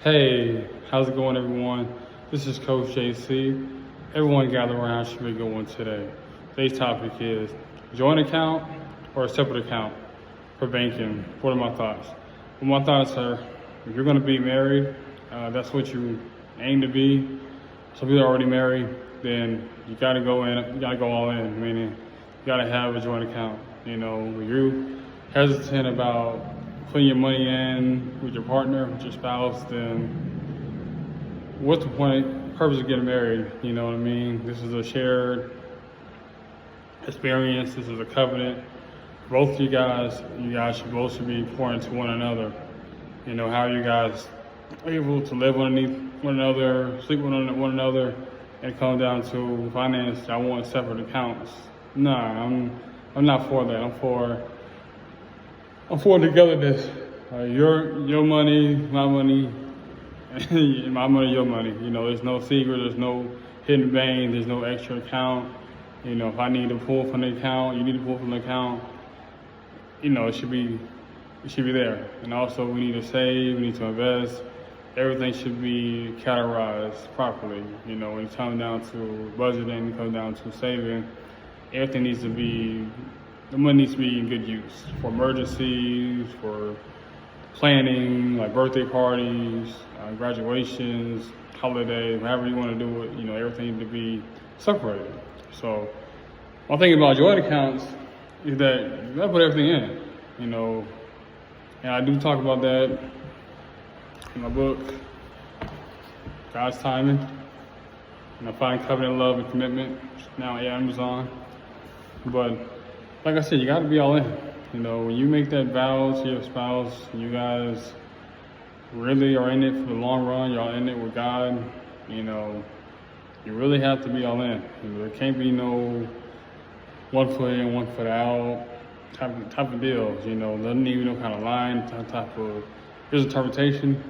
Hey, how's it going, everyone? This is Coach JC. Everyone gather around, should be a good one today. Today's topic is joint account or a separate account for banking. What are my thoughts? Well, my thoughts are, if you're going to be married, that's what you aim to be. Some people are already married, then you got to go in. You got to go all in. Meaning, you got to have a joint account. You know, when you're hesitant about putting your money in with your partner, with your spouse, then what's the purpose of getting married? You know what I mean? This is a shared experience. This is a covenant. Both you guys should both be pouring to one another. You know, how you guys are able to live underneath one another, sleep with one another, and it comes down to finance. I want separate accounts. Nah, I'm not for that. I'm for togetherness. Your money, my money, my money, your money. You know, there's no secret, there's no hidden vein, there's no extra account. You know, if I need to pull from the account, you need to pull from the account. You know, it should be there. And also, we need to save, we need to invest. Everything should be categorized properly. You know, when it comes down to budgeting, it comes down to saving. Everything needs to be. The money needs to be in good use for emergencies, for planning, like birthday parties, graduations, holidays, however you want to do it. You know, everything needs to be separated. So, one thing about joint accounts is that you gotta put everything in. You know, and I do talk about that in my book, God's Timing. And I find covenant, love, and commitment. Now at Amazon, but like I said, you got to be all in. You know, when you make that vow to your spouse, you guys really are in it for the long run. Y'all in it with God. You know, you really have to be all in. You know, there can't be no 1 foot in, 1 foot out type of deals. You know, doesn't need no kind of line type of interpretation,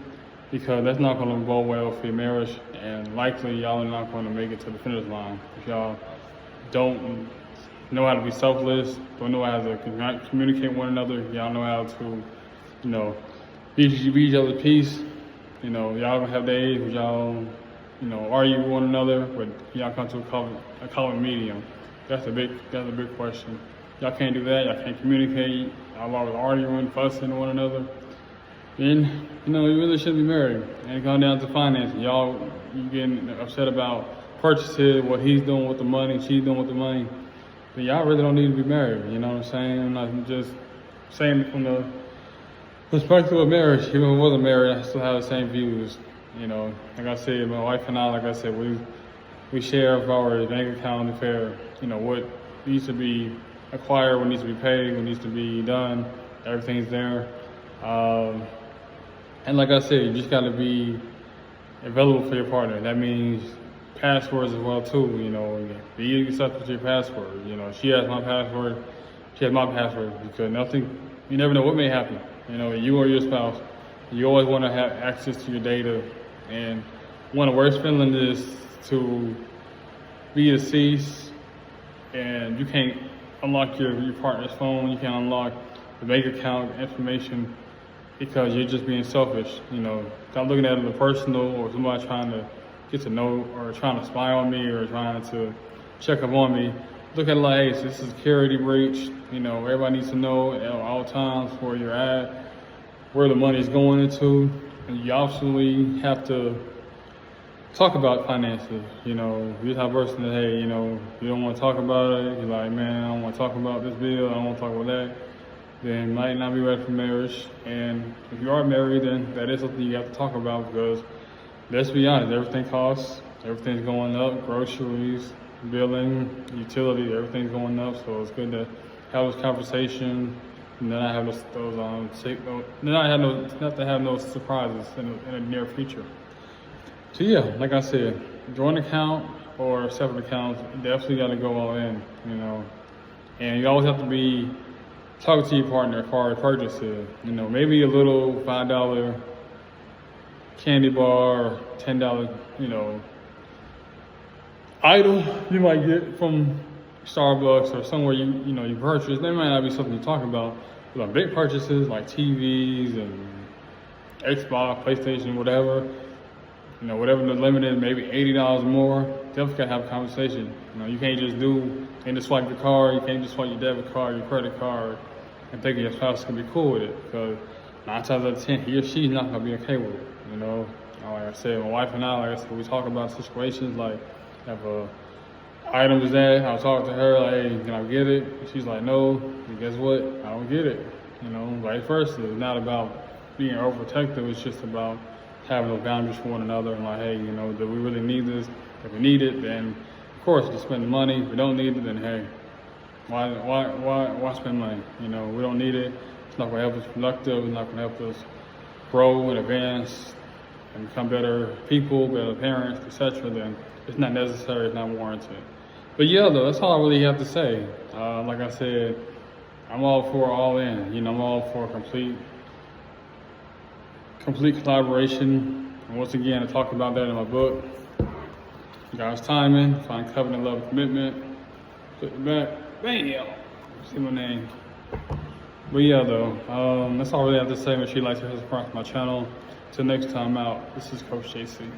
because that's not going to go well for your marriage, and likely y'all are not going to make it to the finish line if y'all don't know how to be selfless, don't know how to communicate with one another. Y'all know how to, you know, be each other's peace. You know, y'all gonna have days where y'all, you know, argue with one another, but y'all come to a common medium. That's a big question. Y'all can't do that. Y'all can't communicate. Y'all always arguing, fussing with one another. Then, you know, you really shouldn't be married. And it comes down to finances. You getting upset about purchases, what he's doing with the money, she's doing with the money. But y'all really don't need to be married, you know what I'm saying? I'm not just saying it from the perspective of marriage. Even if I wasn't married, I still have the same views. You know, like I said, my wife and I, like I said, we share our bank account affair. You know, what needs to be acquired, what needs to be paid, what needs to be done. Everything's there. And like I said, you just got to be available for your partner. That means passwords as well too. You know, be accepted to your password. You know, she has my password, she has my password, because you never know what may happen. You know, you or your spouse, you always want to have access to your data. And one of the worst feelings is to be deceased and you can't unlock your partner's phone, you can't unlock the bank account information because you're just being selfish. You know, not looking at it as personal, or somebody trying to get to know, or trying to spy on me, or trying to check up on me. Look at it like, hey, so this is a security breach. You know, everybody needs to know at all times where you're at, where the money is going into. And you absolutely have to talk about finances. You know, you're the type of person that, hey, you know, you don't want to talk about it. You're like, man, I don't want to talk about this bill, I don't want to talk about that. Then might not be ready for marriage. And if you are married, then that is something you have to talk about, because let's be honest, everything costs, everything's going up, groceries, billing, utility, everything's going up. So it's good to have this conversation, and then I have not to have no surprises in the near future. So yeah, like I said, joint account or separate accounts, definitely got to go all in. You know, and you always have to be talking to your partner as far as purchases. You know, maybe a little $5 candy bar, or $10, you know, item you might get from Starbucks or somewhere you purchase. That might not be something you talk about. But big purchases like TVs and Xbox, PlayStation, whatever. You know, whatever the limit is, maybe $80 more. Definitely gotta have a conversation. You know, you can't just swipe your card. You can't just swipe your debit card, your credit card, and think your spouse is gonna be cool with it. Because 9 times out of 10, he or she's not gonna be okay with it. You know, like I said, my wife and I, like I said, we talk about situations like if a item is that, I'll talk to her like, hey, can I get it? And she's like, no. And guess what? I don't get it. You know, vice versa. It's not about being overprotective. It's just about having those boundaries for one another and like, hey, you know, do we really need this? If we need it, then of course just spend the money. If we don't need it, then hey, why spend money? You know, we don't need it. It's not gonna help us productive. It's not gonna help us grow and advance and become better people, better parents, etc. Then it's not necessary. It's not warranted. But yeah, though, that's all I really have to say. Like I said, I'm all for all in. You know, I'm all for complete collaboration. And once again, I talk about that in my book. God's timing, find covenant, love, commitment. Put it back, bam. See my name. But yeah, though, that's all I really have to say. Make sure you like to subscribe to my channel. Till next time out, this is Coach JC.